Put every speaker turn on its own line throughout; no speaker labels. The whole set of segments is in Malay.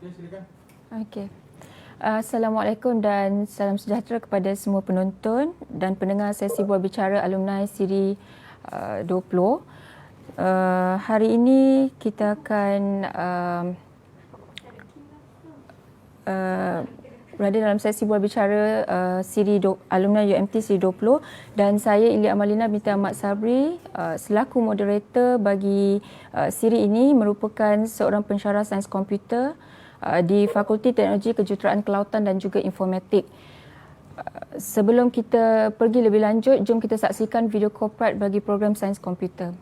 Okey. Assalamualaikum dan salam sejahtera kepada semua penonton dan pendengar sesi bual bicara alumni siri 20. Hari ini kita akan berada dalam sesi bual bicara alumni UMT siri 20 dan saya Ilya Amalina binti Ahmad Sabri selaku moderator bagi siri ini merupakan seorang pensyarah sains komputer di Fakulti Teknologi Kejuruteraan Kelautan dan juga Informatik. Sebelum kita pergi lebih lanjut, jom kita saksikan video korporat bagi program sains komputer.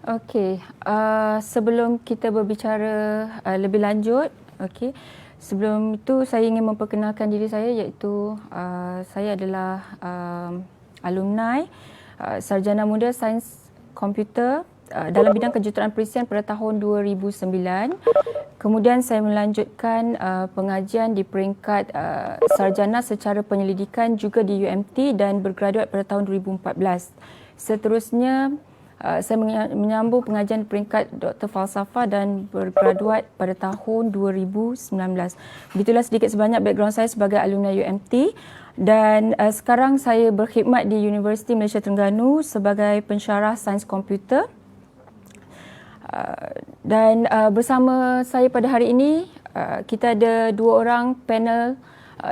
Okey, sebelum kita berbicara lebih lanjut, okey, sebelum itu saya ingin memperkenalkan diri saya iaitu saya adalah alumni sarjana muda sains komputer dalam bidang kejuruteraan perisian pada tahun 2009. Kemudian saya melanjutkan pengajian di peringkat sarjana secara penyelidikan juga di UMT dan bergraduat pada tahun 2014. Seterusnya saya menyambung pengajian peringkat Doktor Falsafah dan bergraduat pada tahun 2019. Begitulah sedikit sebanyak background saya sebagai alumni UMT dan sekarang saya berkhidmat di Universiti Malaysia Terengganu sebagai pensyarah sains komputer. Dan bersama saya pada hari ini kita ada dua orang panel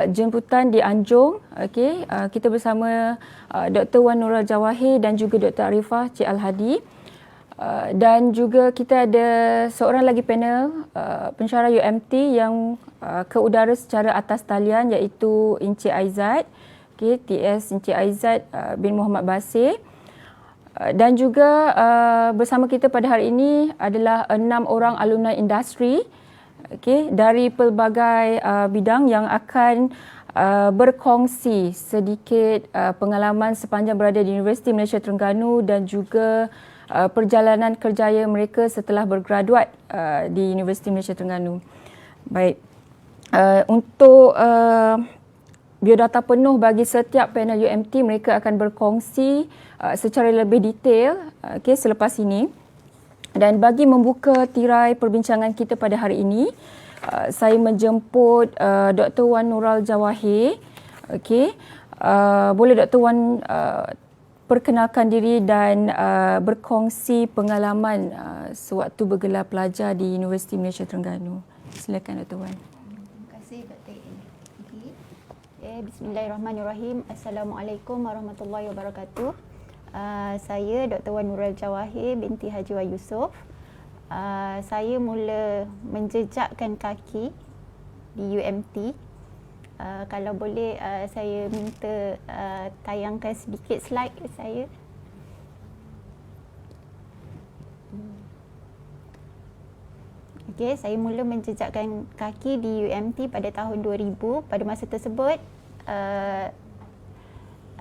jemputan di Anjung. Okey, kita bersama Dr. Wan Nurul Jawahir dan juga Dr. Arifah Cik Al-Hadi. Dan juga kita ada seorang lagi panel pensyarah UMT yang ke udara secara atas talian iaitu Encik Aizat, okey, TS Encik Aizat bin Muhammad Basir. Dan juga bersama kita pada hari ini adalah 6 orang alumni industri, okey, dari pelbagai bidang yang akan berkongsi sedikit pengalaman sepanjang berada di Universiti Malaysia Terengganu dan juga perjalanan kerjaya mereka setelah bergraduat di Universiti Malaysia Terengganu. Baik, untuk biodata penuh bagi setiap panel UMT. Mereka akan berkongsi secara lebih detail selepas ini. Dan bagi membuka tirai perbincangan kita pada hari ini, saya menjemput Dr. Wan Nural Jawahir. Boleh Dr. Wan perkenalkan diri dan berkongsi pengalaman sewaktu bergelar pelajar di Universiti Malaysia Terengganu. Silakan Dr. Wan.
Terima kasih Dr. Bismillahirrahmanirrahim. Assalamualaikum warahmatullahi wabarakatuh. Saya Dr. Wan Nural Jawahir binti Haji Wan Yusof. Saya mula menjejakkan kaki di UMT. Kalau boleh saya minta tayangkan sedikit slide saya. Okey, saya mula menjejakkan kaki di UMT pada tahun 2000. Pada masa tersebut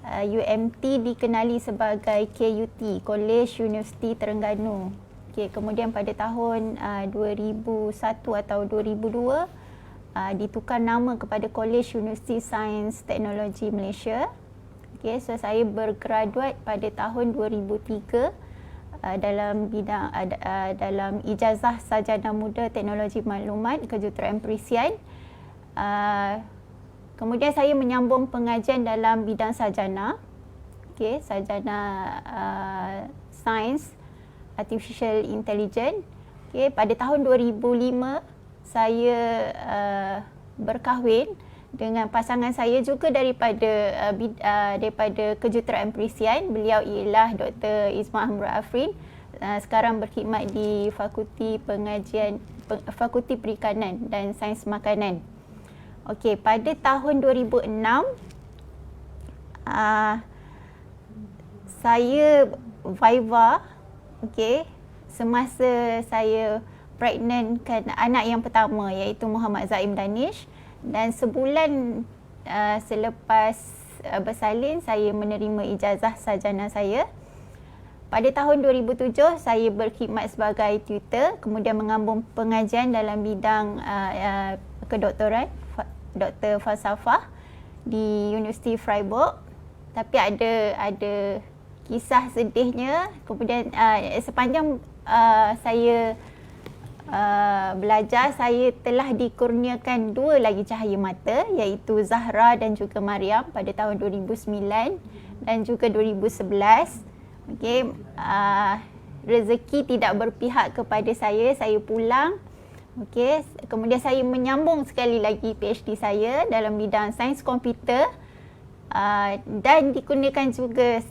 UMT dikenali sebagai KUT, College Universiti Terengganu. Okay, kemudian pada tahun 2001 atau 2002 ditukar nama kepada College Universiti Sains Teknologi Malaysia. Okay, so saya bergraduate pada tahun 2003 dalam bidang dalam ijazah sarjana muda teknologi maklumat kejuruteraan perisian. Kemudian saya menyambung pengajian dalam bidang sarjana, sarjana Sains Artificial Intelligence. Pada tahun 2005 saya berkahwin dengan pasangan saya juga daripada kejuruteraan perisian. Beliau ialah Dr. Ismail Hamrul Afrin. Sekarang berkhidmat di Fakulti Perikanan dan Sains Makanan. Okey, pada tahun 2006 saya viva semasa saya pregnantkan anak yang pertama iaitu Muhammad Zaim Danish, dan sebulan selepas bersalin saya menerima ijazah sarjana saya. Pada tahun 2007 saya berkhidmat sebagai tutor, kemudian mengambil pengajian dalam bidang kedoktoran Doktor Falsafah di Universiti Freiburg. Tapi ada kisah sedihnya. Kemudian sepanjang saya belajar, saya telah dikurniakan 2 lagi cahaya mata, iaitu Zahra dan juga Mariam pada tahun 2009 dan juga 2011. Okey, rezeki tidak berpihak kepada saya pulang. Okey, kemudian saya menyambung sekali lagi PhD saya dalam bidang sains komputer dan dikurniakan juga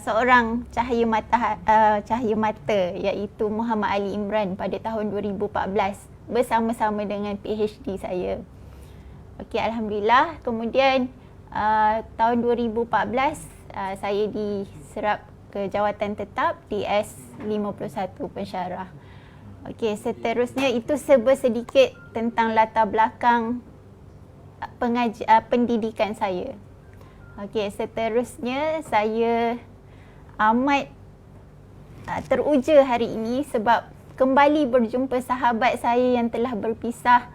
seorang cahaya mata iaitu Muhammad Ali Imran pada tahun 2014 bersama-sama dengan PhD saya. Okey, alhamdulillah. Kemudian tahun 2014 saya diserap ke jawatan tetap di S51 pensyarah. Okey, seterusnya itu sedikit tentang latar belakang pendidikan saya. Okey, seterusnya saya amat teruja hari ini sebab kembali berjumpa sahabat saya yang telah berpisah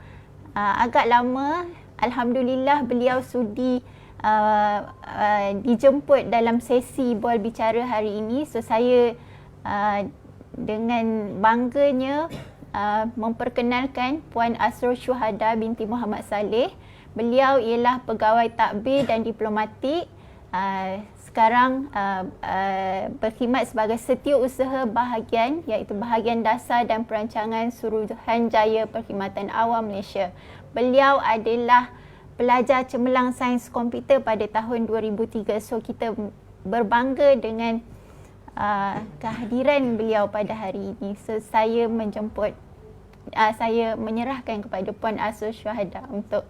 agak lama. Alhamdulillah beliau sudi dijemput dalam sesi bual bicara hari ini. So saya dengan bangganya memperkenalkan Puan Asrul Syuhada binti Muhammad Saleh. Beliau ialah pegawai takbir dan diplomatik. Sekarang berkhidmat sebagai setiausaha bahagian iaitu bahagian dasar dan perancangan Suruhanjaya Perkhidmatan Awam Malaysia. Beliau adalah pelajar cemerlang sains komputer pada tahun 2003. So kita berbangga dengan kehadiran beliau pada hari ini. So saya menyerahkan kepada Puan Asrul Syuhada untuk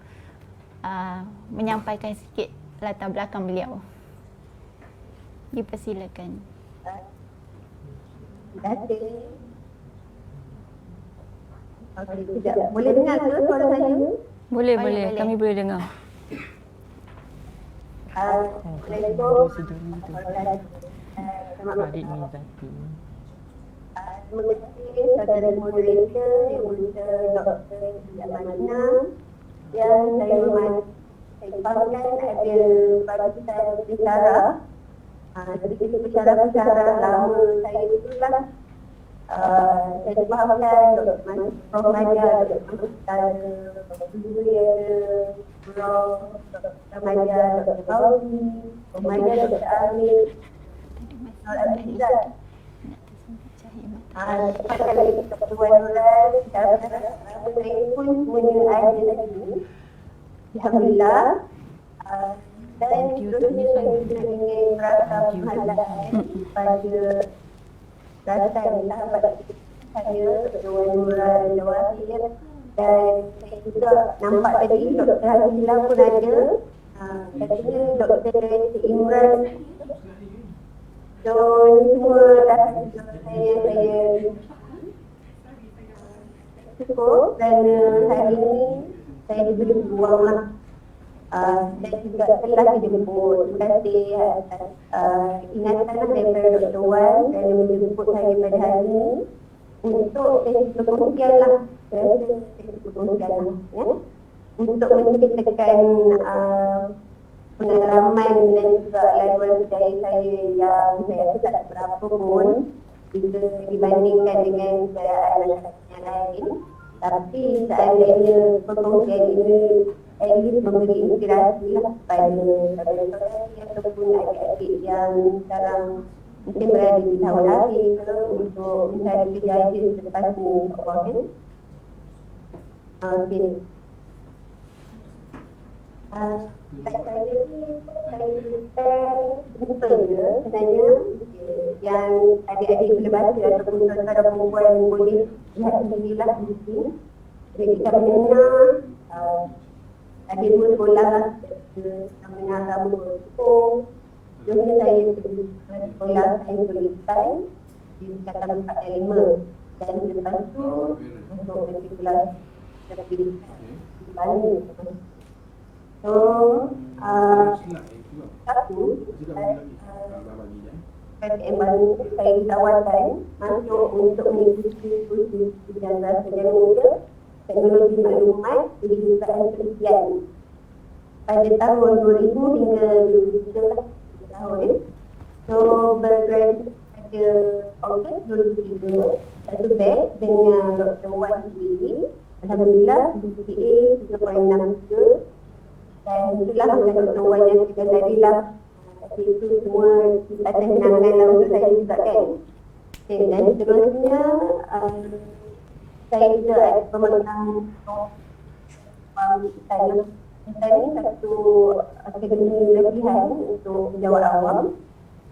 menyampaikan sikit latar belakang beliau. Dipersilakan.
Boleh dengar ke suara saya?
Boleh. Kami boleh dengar.
Terima kasih saudara moderator, yang moderator Dr. Yamanina, yang saya hormati saya faham ada barisan bicara. Jadi bicara lama saya itulah saya fahamkan Prof. Nadia, Dr. Ustaz, Dr. Prof. Nadia, Dr. Fauzi, Prof. Nadia, Dr. Amir, Dr. Azizah. Cepat kali Tuan Nuran, saya pun semuanya ada lagi. Alhamdulillah. Dan terusnya saya juga ingin merasa penghargaan pada rakan sahabat saya, Tuan Nuran Jawahi, dan saya juga nampak tadi Dr. Hazila pun ada. Katanya Dr. Imran. So, ini semua rakan saya cukup kerana hari ini saya diberi peluang lah. Dan juga telah dijemput. Terima kasih atas ingatan daripada Dr. Wan kerana menjemput saya pada hari ini untuk sesi perkongsian lah. Untuk menceritakan pengalaman dan juga laluan budaya saya yang saya rasa tak berapa pun jika dibandingkan dengan keadaan yang lain. Tapi seandainya perkongsian ini memberi inspirasi lah kepada saudara-saudara ataupun adik-adik yang sekarang mungkin berada di tahun akhir untuk mencari kerja selepas ini. Okey. Saya sebenarnya yang adik-adik boleh baca ataupun saudara perempuan boleh lihat sendirilah di sini. Jadi kita mendengar ada dua sekolah namanya agama Sepuluh. Jadi saya pergi sekolah saya tuliskan di Kata 45 dan lepas tu untuk pergi kelas terpilih di Bali. So, satu PTM Bali saya ditawarkan masuk untuk mengikuti kursus bidang sarjana muda teknologi maklumat di jurusan penelitian pada tahun 2000 hingga 2013 tahun. So, bergraduate pada Ogos 2003 satu batch dengan Dr. Wan sendiri. Alhamdulillah GPA 3.63 dan itulah dengan Dr. Wan yang kita tadilah. Tapi itu semua atas kenangan untuk saya juga kan. Okay, dan seterusnya saya juga ada pemegang kita ni satu akademi latihan untuk penjawat awam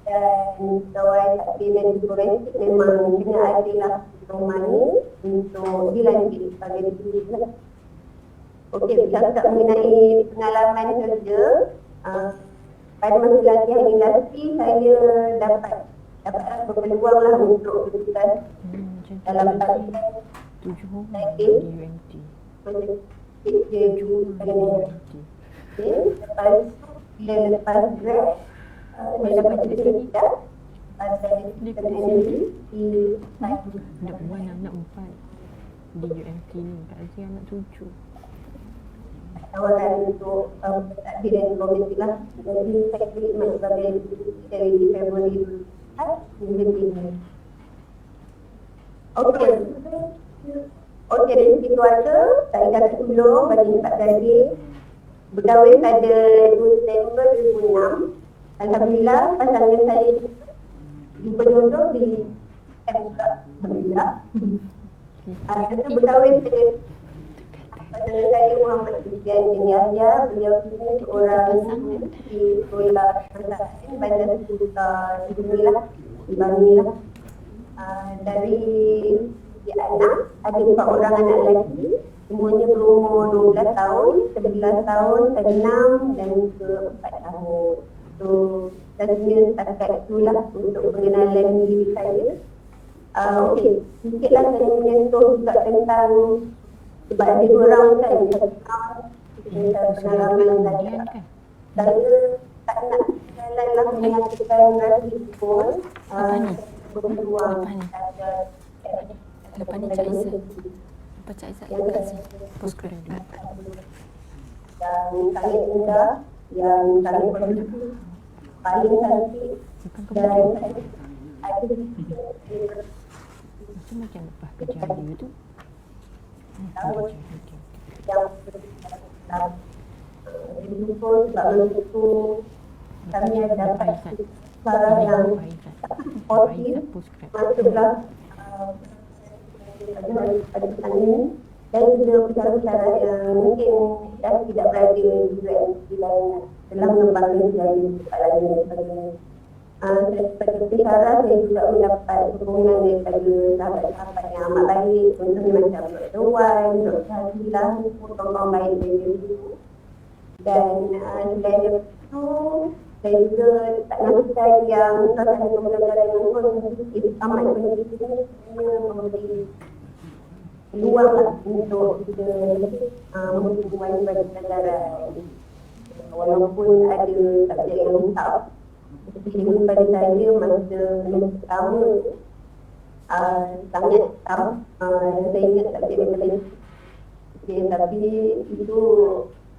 dan pegawai takdir dan forensik memang kena ada lah diploma ni untuk dilantik sebagai diri lah. Okey, bercakap mengenai pengalaman kerja pada masa latihan industri saya dapat berpeluang lah untuk bertugas dalam talian UMT. Lepas grad saya dapat cerita pada energi di
anak buah anak 4 di UMT ni. Kak Aziz anak 7.
tawaran untuk takdir dan komisi lah. Jadi saya terima sebagai dari Februari 2004 Okey. Okey, dari segi keluarga, saya kata sulung bagi 4 gadis. Berkahwin pada 2 September 2006. Alhamdulillah, pasangan saya jumpa jodoh di juga. Alhamdulillah. Kita berkahwin pada pasangan saya Muhammad Fizian bin Yahya. Beliau ini seorang di sekolah persamaan Bandar Suruh di Bani lah. Dari anak, ada 4 orang anak lelaki, semuanya berumur 12 tahun, 11 tahun, 6 dan ke 4 tahun. So, rasanya setakat itulah untuk pengenalan diri saya. Okey, sikitlah saya menyentuh juga tentang sebab ada 2 orang kan, tentang pengalaman saya. Saya tak nak jalan lah menyatakan rasa pun berpeluang ada
Lepas ni Cik Izzat. Lepas Cik Izzat, terima kasih. Postgraduate.
yang sangat indah, yang sangat produktif, paling cantik dan ada
Itu macam lepas kerja dia tu.
tahun
Okey.
yang bersyukur sebab masa tu kami ada dapat suara yang positif masuklah pada pesan ini dan juga usaha-usaha yang mungkin dah tidak berada di UMC lain telah mengembangkan dari kepala dan sebagainya. Seperti Sarah, saya juga mendapat dukungan daripada sahabat-sahabat yang amat baik, contohnya macam Dr. Wan, Dr. Hazilah, kawan-kawan baik dari dulu. Dan selain itu, saya juga tak nakal yang suasana pembelajaran yang kondusif amat kondusif ini memberi peluang lah untuk kita memberi kepada pelajaran. Walaupun ada subjek yang tough, seperti pada saya masa pertama sangat tough. Saya ingat subjek yang paling tapi itu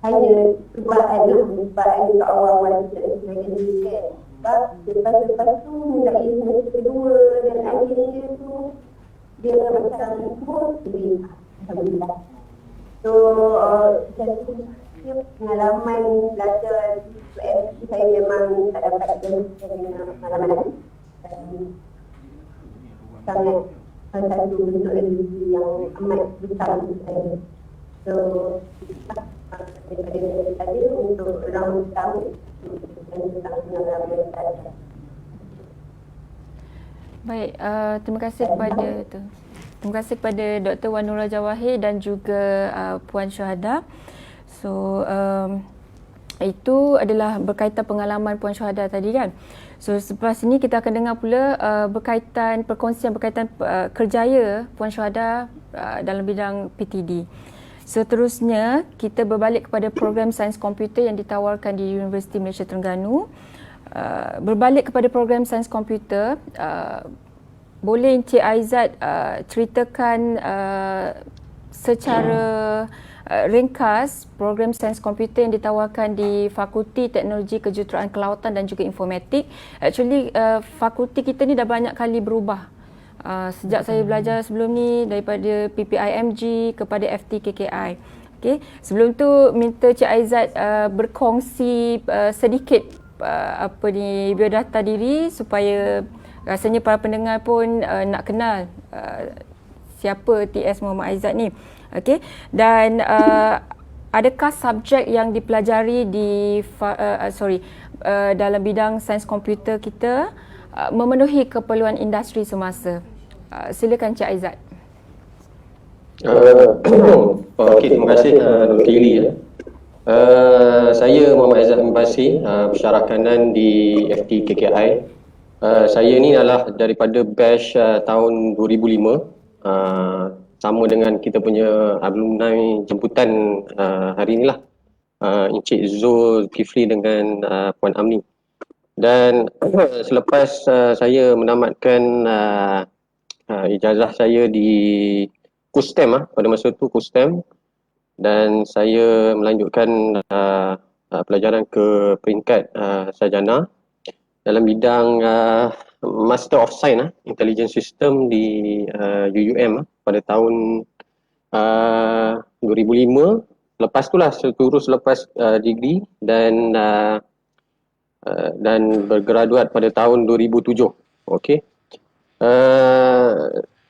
hanya cubaan untuk awal-awal kita sebagai sebab lepas tu mulai semester kedua dan akhirnya tu dia macam Alhamdulillah. So pengalaman belajar UMC saya memang tak dapat dengan pengalaman lain dan sangat satu bentuk rezeki yang amat besar untuk saya. So daripada tadi untuk orang tahu tentang pengalaman saya.
Baik, terima kasih kepada Dr. Wan Nurul Jawahir dan juga Puan Syuhada. So itu adalah berkaitan pengalaman Puan Syuhada tadi kan. So selepas ini kita akan dengar pula perkongsian berkaitan kerjaya Puan Syuhada dalam bidang PTD. Seterusnya kita berbalik kepada program sains komputer yang ditawarkan di Universiti Malaysia Terengganu. Berbalik kepada program sains komputer, boleh Encik Aizat ceritakan secara ringkas program sains komputer yang ditawarkan di Fakulti Teknologi Kejuruteraan Kelautan dan juga Informatik. Actually fakulti kita ni dah banyak kali berubah. Sejak saya belajar sebelum ni daripada PPIMG kepada FTKKI. Okay. Sebelum tu minta Cik Aizat berkongsi sedikit biodata diri supaya rasanya para pendengar pun nak kenal siapa TS Muhammad Aizat ni. Okey. Dan adakah subjek yang dipelajari di dalam bidang sains komputer kita memenuhi keperluan industri semasa? Silakan Cik Aizat.
Okey, terima kasih Dr. Ili. Saya Muhammad Aizat bin Basri, pensyarah kanan di FTKKI. Saya ni adalah daripada batch tahun 2005, sama dengan kita punya alumni jemputan hari inilah, Encik Zul Kifli dengan Puan Amni. Dan selepas saya menamatkan ijazah saya di KUSTEM pada masa tu KUSTEM, dan saya melanjutkan pelajaran ke peringkat sarjana dalam bidang Master of Science Intelligence System di UUM pada tahun 2005. Lepas tu lah terus lepas degree dan bergraduat pada tahun 2007. Okey.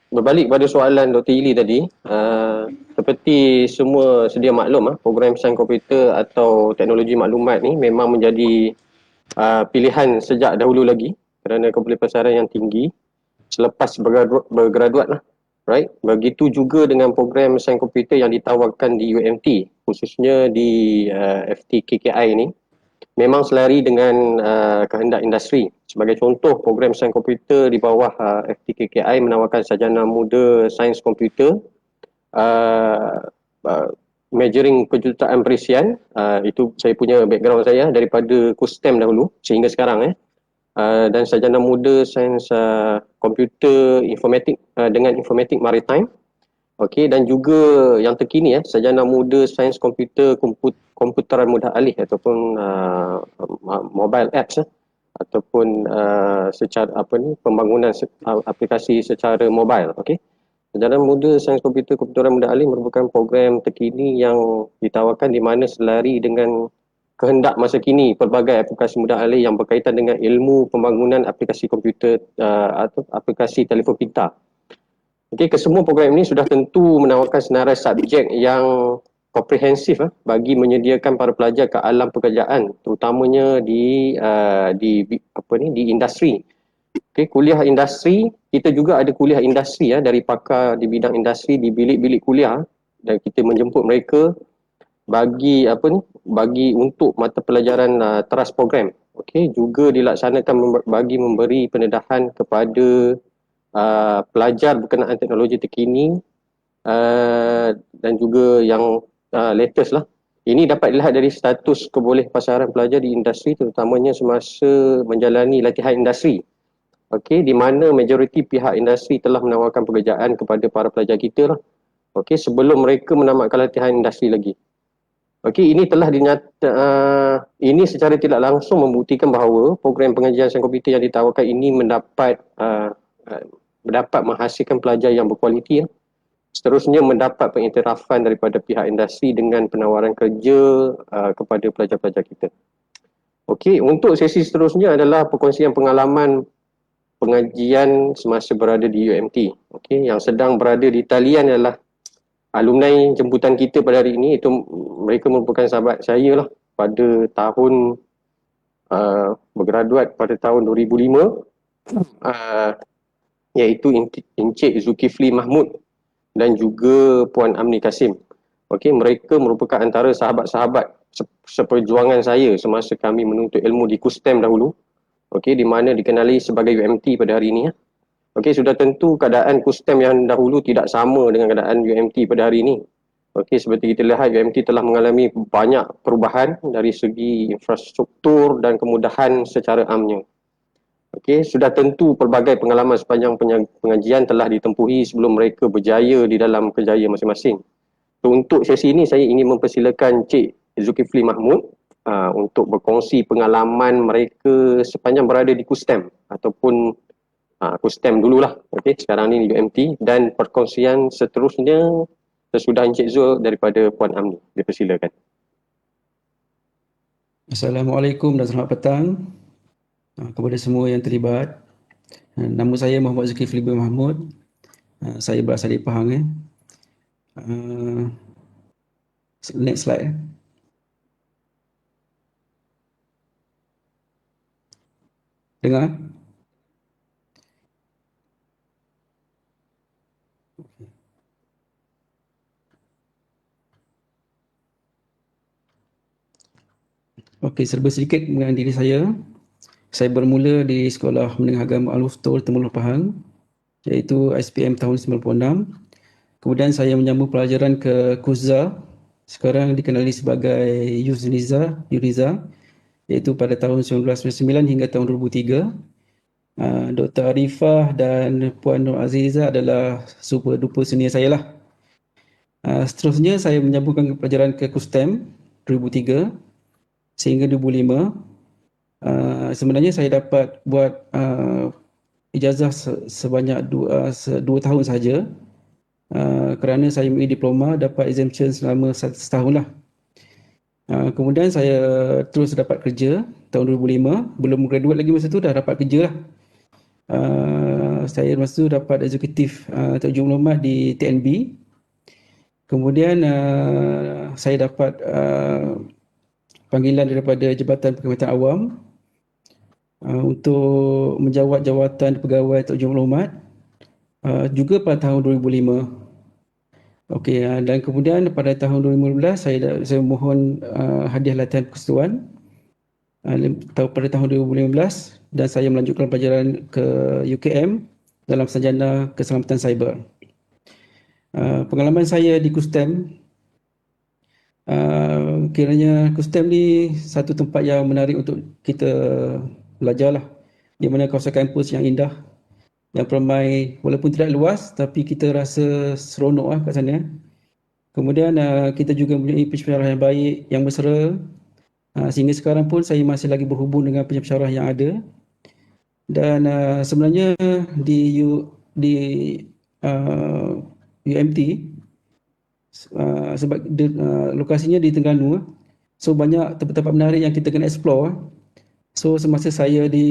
Berbalik pada soalan Dr. Ili tadi, seperti semua sedia maklum, program sains komputer atau teknologi maklumat ni memang menjadi pilihan sejak dahulu lagi kerana kebolehpasaran yang tinggi selepas bergraduat lah. Right? Begitu juga dengan program sains komputer yang ditawarkan di UMT, khususnya di FTKKI ni, memang selari dengan kehendak industri. Sebagai contoh, program sains komputer di bawah FTKKI menawarkan sarjana muda sains komputer, majoring kejuruteraan perisian. Itu saya punya background saya daripada KUSTEM dahulu sehingga sekarang. Dan sarjana muda sains komputer informatik dengan informatik maritime. Okey, dan juga yang terkini sarjana muda sains komputer komputeran mudah alih ataupun mobile apps ataupun secara pembangunan aplikasi secara mobile. Okey. Sarjana muda sains komputer komputeran mudah alih merupakan program terkini yang ditawarkan di mana selari dengan kehendak masa kini pelbagai aplikasi mudah alih yang berkaitan dengan ilmu pembangunan aplikasi komputer atau aplikasi telefon pintar. Okey, kesemua program ini sudah tentu menawarkan senarai subjek yang komprehensif bagi menyediakan para pelajar ke alam pekerjaan, terutamanya di industri. Okey, kuliah industri, kita juga ada kuliah industri dari pakar di bidang industri di bilik-bilik kuliah, dan kita menjemput mereka bagi bagi untuk mata pelajaran teras program. Okey, juga dilaksanakan bagi memberi pendedahan kepada pelajar berkenaan teknologi terkini dan juga yang latest lah. Ini dapat dilihat dari status kebolehpasaran pelajar di industri, terutamanya semasa menjalani latihan industri. Okey, di mana majoriti pihak industri telah menawarkan pekerjaan kepada para pelajar kita lah. Okey, sebelum mereka menamatkan latihan industri lagi. Okey, ini telah ini secara tidak langsung membuktikan bahawa program pengajian sains komputer yang ditawarkan ini dapat menghasilkan pelajar yang berkualiti. Seterusnya mendapat pengiktirafan daripada pihak industri dengan penawaran kerja kepada pelajar-pelajar kita. Okey, untuk sesi seterusnya adalah perkongsian pengalaman pengajian semasa berada di UMT. Okey, yang sedang berada di talian adalah alumni jemputan kita pada hari ini. Itu mereka merupakan sahabat saya lah pada tahun bergraduat pada tahun 2005. Iaitu Encik Zulkifli Mahmud dan juga Puan Amni Kasim. Okey, mereka merupakan antara sahabat-sahabat seperjuangan saya semasa kami menuntut ilmu di KUSTEM dahulu. Okey, di mana dikenali sebagai UMT pada hari ini. Okey, sudah tentu keadaan KUSTEM yang dahulu tidak sama dengan keadaan UMT pada hari ini. Okey, seperti kita lihat UMT telah mengalami banyak perubahan dari segi infrastruktur dan kemudahan secara amnya. Okey, sudah tentu pelbagai pengalaman sepanjang pengajian telah ditempuhi sebelum mereka berjaya di dalam kerjaya masing-masing. So, untuk sesi ini saya ingin mempersilakan Cik Zulkifli Mahmud untuk berkongsi pengalaman mereka sepanjang berada di KUSTEM ataupun KUSTEM dululah. Okey, sekarang ni di UMT, dan perkongsian seterusnya sesudah Encik Zul daripada Puan Amni. Dipersilakan.
Assalamualaikum dan selamat petang kepada semua yang terlibat. Nama saya Muhammad Zulkifli bin Mahmud. Saya berasal dari Pahang. Next slide. Dengar? Okey, serba sedikit mengenai diri saya. Saya bermula di Sekolah Menengah Agama Al-Muftul Temerloh Pahang, iaitu SPM tahun 96. Kemudian saya menyambung pelajaran ke KUZA, sekarang dikenali sebagai UNIZA, iaitu pada tahun 1999 hingga tahun 2003. Dr. Arifah dan Puan Nur Azizah adalah super duper senior saya lah. Seterusnya saya menyambungkan pelajaran ke KUSTEM 2003 sehingga 2005. Sebenarnya saya dapat buat ijazah sebanyak 2 tahun saja, kerana saya mempunyai diploma, dapat exemption selama setahun lah. Kemudian saya terus dapat kerja tahun 2005. Belum graduate lagi masa tu, dah dapat kerja lah. Saya masa tu dapat eksekutif takjub maklumat di TNB. Kemudian saya dapat panggilan daripada Jabatan Perkhidmatan Awam untuk menjawat jawatan pegawai takjub maklumat juga pada tahun 2005. Okey, dan kemudian pada tahun 2015 saya mohon hadiah latihan persekutuan pada tahun 2015, dan saya melanjutkan pelajaran ke UKM dalam sarjana keselamatan cyber. Pengalaman saya di KUSTEM, kiranya KUSTEM ni satu tempat yang menarik untuk kita belajar lah, di mana kawasan kampus yang indah, yang peramai walaupun tidak luas tapi kita rasa seronok kat sana. Kemudian kita juga mempunyai pensyarah yang baik, yang bersera. Sehingga sekarang pun saya masih lagi berhubung dengan pensyarah yang ada. Dan sebenarnya di UMT sebab lokasinya di Terengganu, so banyak tempat-tempat menarik yang kita kena explore. So semasa saya di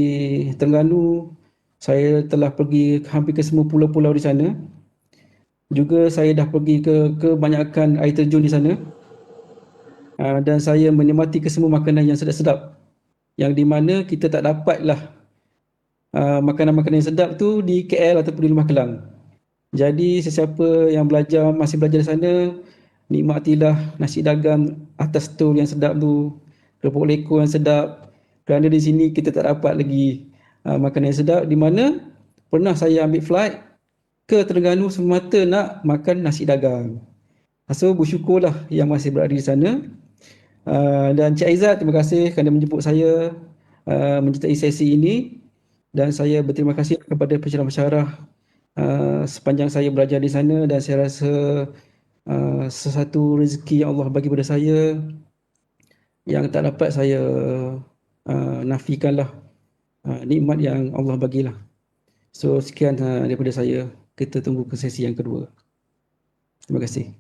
Terengganu, saya telah pergi hampir ke semua pulau-pulau di sana. Juga saya dah pergi ke kebanyakan air terjun di sana. Dan saya menikmati kesemua makanan yang sedap-sedap. Yang di mana kita tak dapatlah makanan-makanan yang sedap tu di KL ataupun di Lembah Kelang. Jadi sesiapa yang masih belajar di sana, nikmatilah nasi dagang atas stol yang sedap tu, keropok leko yang sedap. Kerana di sini kita tak dapat lagi makanan yang sedap, di mana pernah saya ambil flight ke Terengganu semata nak makan nasi dagang. So bersyukurlah yang masih berada di sana. Dan Cik Aizat, terima kasih kerana menjemput saya menyertai sesi ini. Dan saya berterima kasih kepada pensyarah-pensyarah sepanjang saya belajar di sana, dan saya rasa sesuatu rezeki yang Allah bagi pada saya yang tak dapat saya nafikanlah, nikmat yang Allah bagilah. So sekian daripada saya. Kita tunggu ke sesi yang kedua. Terima kasih.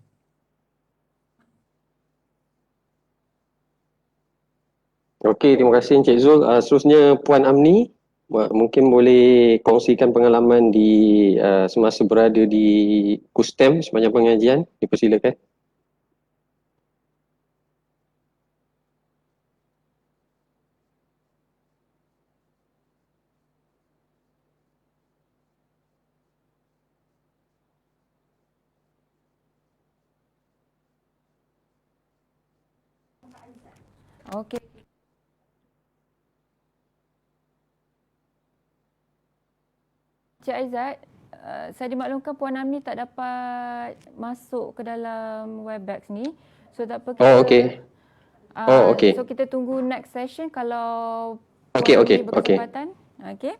Okey, terima kasih Encik Zul. Seterusnya Puan Amni, mungkin boleh kongsikan pengalaman di semasa berada di KUSTEM sepanjang pengajian. Dipersilakan.
Okey. Cik Aizat, saya dimaklumkan Puan Amni tak dapat masuk ke dalam Webex ni. So tak apa kita...
Oh, okey. Okey.
So kita tunggu next session kalau
Okey,
Puan
okey,
Amni berkesempatan. Okey.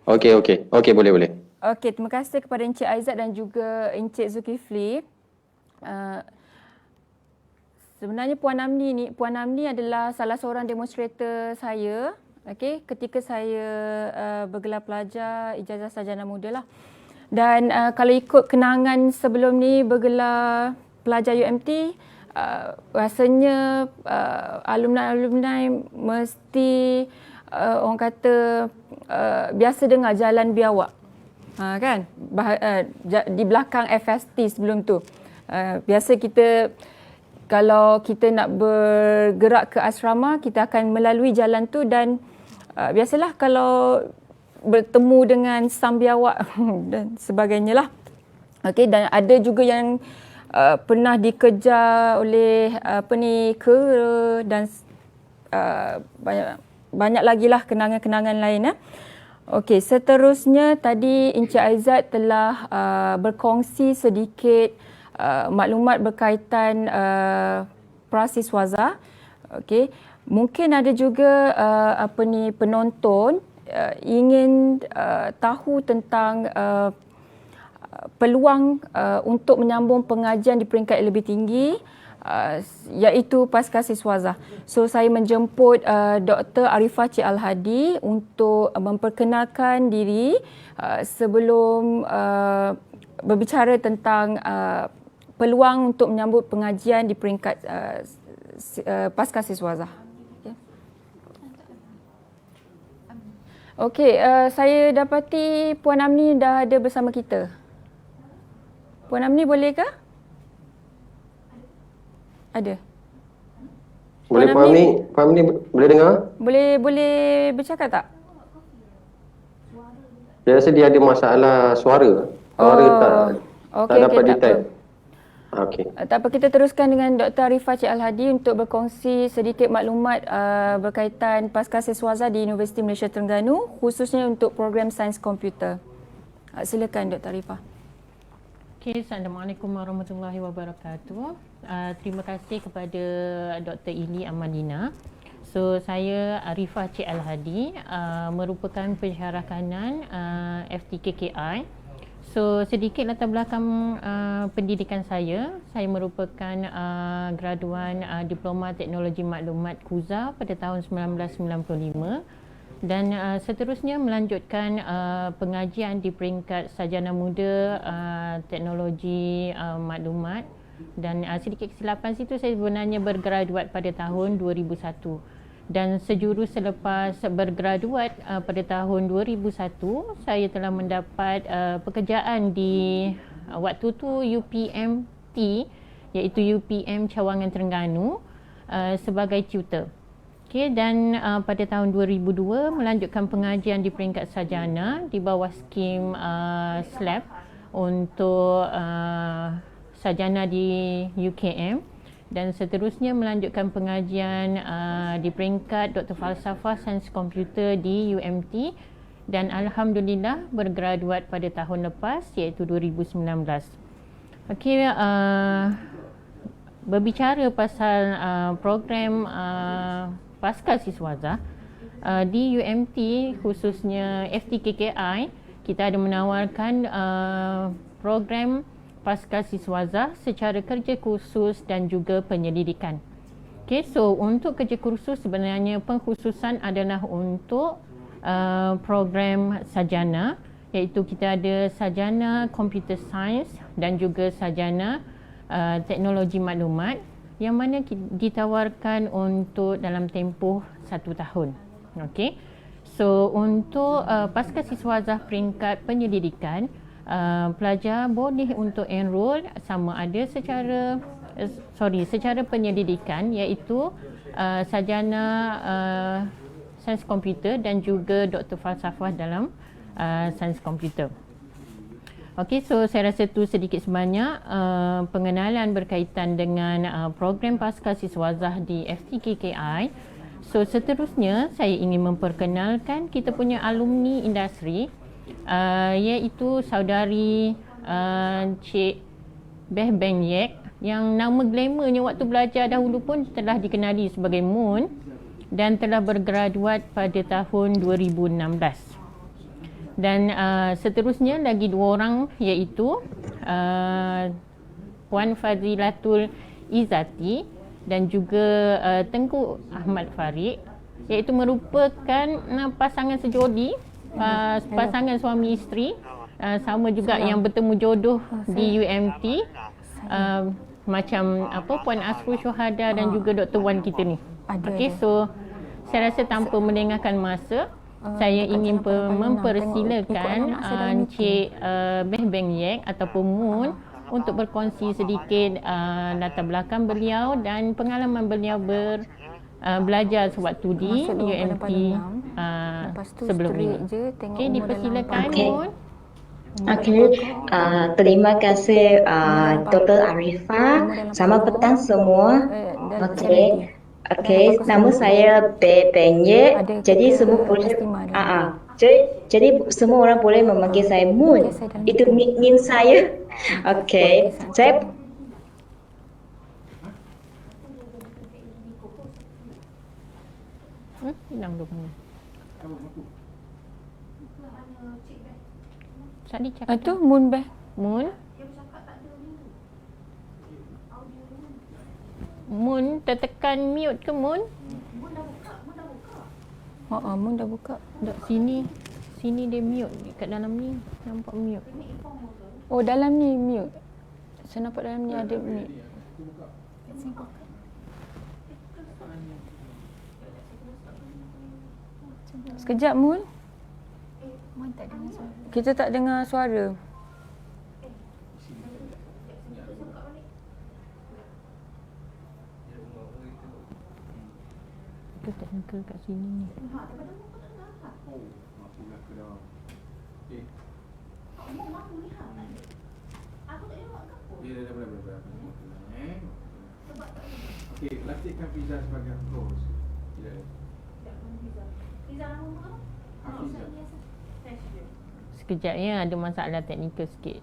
Okey, boleh.
Okey, terima kasih kepada Encik Aizat dan juga Encik Zulkifli. Sebenarnya Puan Amni adalah salah seorang demonstrator saya, okey, ketika saya bergelar pelajar ijazah sarjana muda lah. Dan kalau ikut kenangan sebelum ni bergelar pelajar UMT, rasanya alumni mesti orang kata biasa dengar jalan biawak. Kan? Di belakang FST sebelum tu. Biasa kita, kalau kita nak bergerak ke asrama, kita akan melalui jalan tu, dan biasalah kalau bertemu dengan sang biawak dan sebagainya lah. Okey, dan ada juga yang pernah dikejar oleh kera dan banyak lagi lah kenangan-kenangan lain. Okey, seterusnya tadi Encik Aizat telah berkongsi sedikit maklumat berkaitan prasiswaza. Okey, mungkin ada juga penonton ingin tahu tentang peluang untuk menyambung pengajian di peringkat yang lebih tinggi, iaitu pasca siswaza. So saya menjemput Dr. Arifah Cik Al-Hadi untuk memperkenalkan diri sebelum berbicara tentang peluang untuk menyambut pengajian di peringkat pasca siswaza. Okey, saya dapati Puan Amni dah ada bersama kita. Puan Amni boleh ke? Ada.
Boleh Puan Amni boleh dengar?
Boleh bercakap tak?
Saya rasa dia ada masalah suara. Suara tak dapat detect. Okey.
Tak apa, kita teruskan dengan Dr. Arifah Cik Al-Hadi untuk berkongsi sedikit maklumat berkaitan pasca siswaza di Universiti Malaysia Terengganu, khususnya untuk program sains komputer. Silakan Dr. Arifah.
Okay, Assalamualaikum warahmatullahi wabarakatuh. Terima kasih kepada Dr. Ili Amadina. So, saya Arifah Cik Al-Hadi, merupakan pensyarah kanan FTKKI So sedikit latar belakang pendidikan saya. Saya merupakan graduan Diploma Teknologi Maklumat KUZA pada tahun 1995 dan seterusnya melanjutkan pengajian di peringkat sarjana muda teknologi maklumat, dan sedikit kesilapan situ, saya sebenarnya bergraduat pada tahun 2001 dan sejurus selepas bergraduat pada tahun 2001 saya telah mendapat pekerjaan di waktu tu UPMT, iaitu UPM Cawangan Terengganu, sebagai tutor. Okay, dan pada tahun 2002 melanjutkan pengajian di peringkat sarjana di bawah skim SLAB untuk sarjana di UKM, dan seterusnya melanjutkan pengajian di peringkat Dr. Falsafah Sains Komputer di UMT, dan alhamdulillah bergraduat pada tahun lepas iaitu 2019. Okey, berbicara pasal program Pasca Siswaza di UMT, khususnya FTKKI, kita ada menawarkan program Pasca Siswaza secara kerja kursus dan juga penyelidikan. Okay, so untuk kerja kursus sebenarnya pengkhususan adalah untuk program sarjana, iaitu kita ada sarjana Computer Science dan juga sarjana Teknologi Maklumat, yang mana ditawarkan untuk dalam tempoh 1 tahun. Okey. So untuk pasca siswaza peringkat penyelidikan, pelajar boleh untuk enrol sama ada secara penyelidikan, iaitu sarjana sains komputer dan juga Dr. Falsafah dalam sains komputer. Okey, so saya rasa itu sedikit sebanyak pengenalan berkaitan dengan program Pasca Siswazah di FTKKI. So seterusnya saya ingin memperkenalkan kita punya alumni industri, iaitu saudari Cik Beh Beng Yek, yang nama glamournya waktu belajar dahulu pun telah dikenali sebagai Moon dan telah bergraduat pada tahun 2016. Dan seterusnya lagi 2 orang, iaitu Puan Fazilatul Izzati dan juga Tengku Ahmad Farid, iaitu merupakan pasangan sejodi, pasangan suami isteri, sama juga yang bertemu jodoh di UMT, macam Puan Asrul Syuhada dan juga Dr. Wan kita ni. Okey, so saya rasa tanpa melengahkan masa, saya ingin mempersilakan Encik Beh Beng Yek ataupun Moon untuk berkongsi sedikit latar belakang beliau dan pengalaman beliau belajar sewaktu di UMT sebelum ini. Okey, dipersilakan Moon.
Okey, terima kasih Dr. Arifah. Selamat petang semua. Okey. Okey, nama saya Beh Beng Yek. Jadi semua boleh jadi semua orang boleh memanggil saya Moon. Itu nickname saya. Okey. Saya
hilang dulu. Tadi cakap
tu Moon Beh.
Moon. Moon tertekan mute ke Moon?
Moon dah buka.
Dek sini. Sini dia mute, kat dalam ni nampak mute.
Oh, dalam ni mute. Saya nampak dalam ni ada mute. Sekejap Moon. Kita tak dengar suara.
Itu technical kat sini ni.
Okey, latihkan Fiza sebagai host.
Sekejap ya, ada masalah teknikal sikit.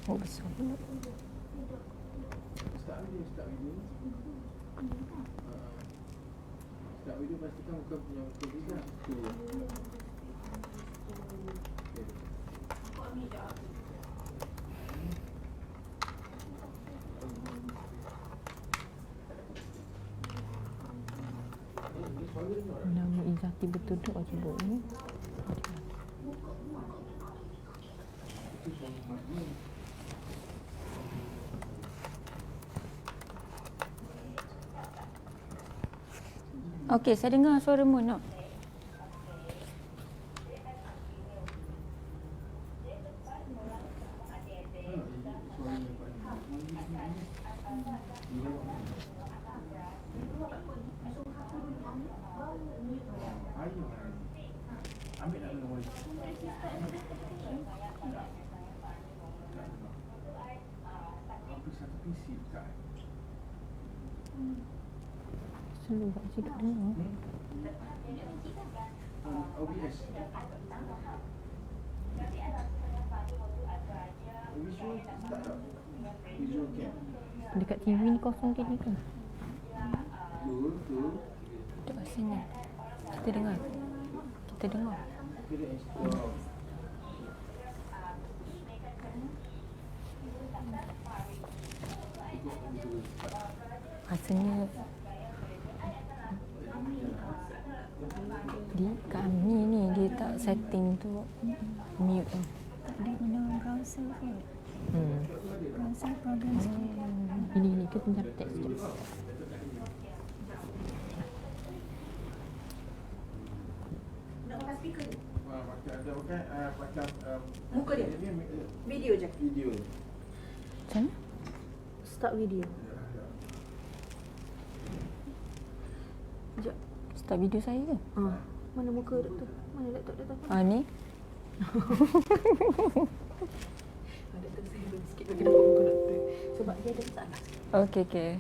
Oh, besar.
Start video. Start video pastikan muka punya muka juga.
Nama Izzati betul tu awak sebut ni.
Okey, saya dengar suara Mun. No?
Ambil nak nombor. Hampir satu PC dekat.
Selalu tak sedap dengar.
OBS. Visual tak tak. Visual cam.
Dekat TV ni kosong ke ni kan?
Betul.
Dekat sini. Kita dengar.
Kira install.
Rasanya di kami ni dia tak setting tu mute tu.
Tak ada guna browser pun. Browser program sikit.
Ini kita pinjam teks sekejap.
Macam ada bukan macam
Muka dia? Video je.
video.
Macam mana?
Start video. Sekejap.
Start video saya ke?
Mana muka doktor? Mana laptop doktor?
Ni.
Doktor saya sikit bagi nampak muka doktor. Sebab dia ada masalah.
Okey.